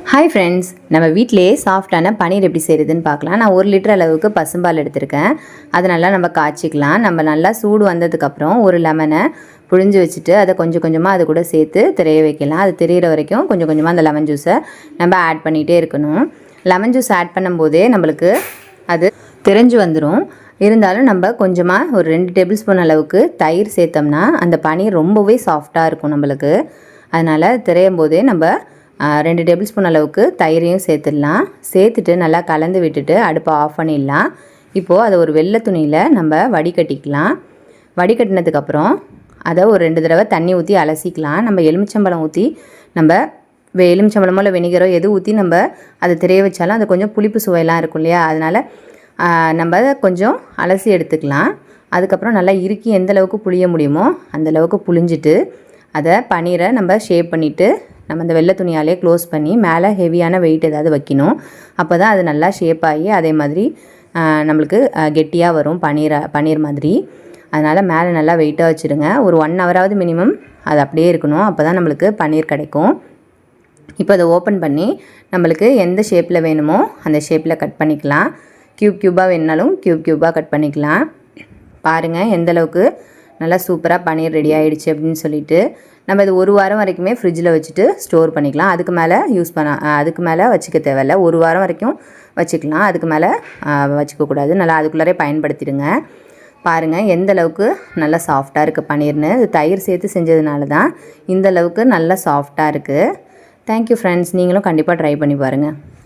Hi friends, நம்ம வீட்டிலேயே சாஃப்டான பன்னீர் எப்படி செய்கிறதுன்னு பார்க்கலாம். நான் 1 லிட்டர் அளவுக்கு பசும்பால் எடுத்திருக்கேன். அதை நல்லா நம்ம காய்ச்சிக்கலாம். நம்ம நல்லா சூடு வந்ததுக்கப்புறம் ஒரு லெமனை புழிஞ்சு வச்சுட்டு அதை கொஞ்சம் கொஞ்சமாக அது கூட சேர்த்து திரைய வைக்கலாம். அது திரியிற வரைக்கும் கொஞ்சம் கொஞ்சமாக அந்த லெமன் ஜூஸை நம்ம ஆட் பண்ணிகிட்டே இருக்கணும். லெமன் ஜூஸ் ஆட் பண்ணும்போதே நம்மளுக்கு அது திரிஞ்சு வந்துடும். இருந்தாலும் நம்ம கொஞ்சமாக ஒரு 2 டேபிள் ஸ்பூன் அளவுக்கு தயிர் சேர்த்தோம்னா அந்த பன்னீர் ரொம்பவே சாஃப்டாக இருக்கும் நம்மளுக்கு. அதனால் திரையும் போதே நம்ம 2 டேபிள் ஸ்பூன் அளவுக்கு தயிரையும் சேர்த்துடலாம். சேர்த்துட்டு நல்லா கலந்து விட்டுட்டு அடுப்பை ஆஃப் பண்ணிடலாம். இப்போது அதை ஒரு வெள்ளை துணியில் நம்ம வடிகட்டிக்கலாம். வடிகட்டினதுக்கப்புறம் அதை ஒரு 2 தடவை தண்ணி ஊற்றி அலசிக்கலாம். நம்ம எலுமிச்சம்பழம் ஊற்றி நம்ம எலுமிச்சம்பழமோ இல்லை வெனிகரோ எது ஊற்றி நம்ம அதை திரைய வச்சாலும் அது கொஞ்சம் புளிப்பு சுவையெல்லாம் இருக்கும் இல்லையா, அதனால் நம்ம அதை கொஞ்சம் அலசி எடுத்துக்கலாம். அதுக்கப்புறம் நல்லா இறுக்கி எந்தளவுக்கு புளிய முடியுமோ அந்தளவுக்கு புளிஞ்சிட்டு அதை பன்னீரை நம்ம ஷேப் பண்ணிவிட்டு நம்ம இந்த வெள்ளை துணியாலே க்ளோஸ் பண்ணி மேலே ஹெவியான வெயிட் ஏதாவது வைக்கணும். அப்போ தான் அது நல்லா ஷேப் ஆகி அதே மாதிரி நம்மளுக்கு கெட்டியாக வரும் பன்னீர் மாதிரி. அதனால் மேலே நல்லா வெயிட்டாக வச்சுருங்க. ஒரு 1 ஹவராவது மினிமம் அது அப்படியே இருக்கணும். அப்போ தான் நம்மளுக்கு பன்னீர் கிடைக்கும். இப்போ அதை ஓப்பன் பண்ணி நம்மளுக்கு எந்த ஷேப்பில் வேணுமோ அந்த ஷேப்பில் கட் பண்ணிக்கலாம். க்யூபாக வேணுனாலும் க்யூபாக கட் பண்ணிக்கலாம். பாருங்கள் எந்தளவுக்கு நல்லா சூப்பராக பன்னீர் ரெடி ஆகிடுச்சு அப்படின்னு சொல்லிட்டு. நம்ம இது 1 வாரம் வரைக்குமே ஃப்ரிட்ஜில் வச்சுட்டு ஸ்டோர் பண்ணிக்கலாம். அதுக்கு மேலே வச்சுக்க தேவையில்ல. 1 வாரம் வரைக்கும் வச்சுக்கலாம். அதுக்கு மேலே வச்சுக்கக்கூடாது. நல்லா அதுக்குள்ளாரே பயன்படுத்திடுங்க. பாருங்கள் எந்த அளவுக்கு நல்லா சாஃப்டாக இருக்குது பன்னீர்னு. இது தயிர் சேர்த்து செஞ்சதுனால தான் இந்தளவுக்கு நல்லா சாஃப்டாக இருக்குது. தேங்க்யூ ஃப்ரெண்ட்ஸ், நீங்களும் கண்டிப்பாக ட்ரை பண்ணி பாருங்கள்.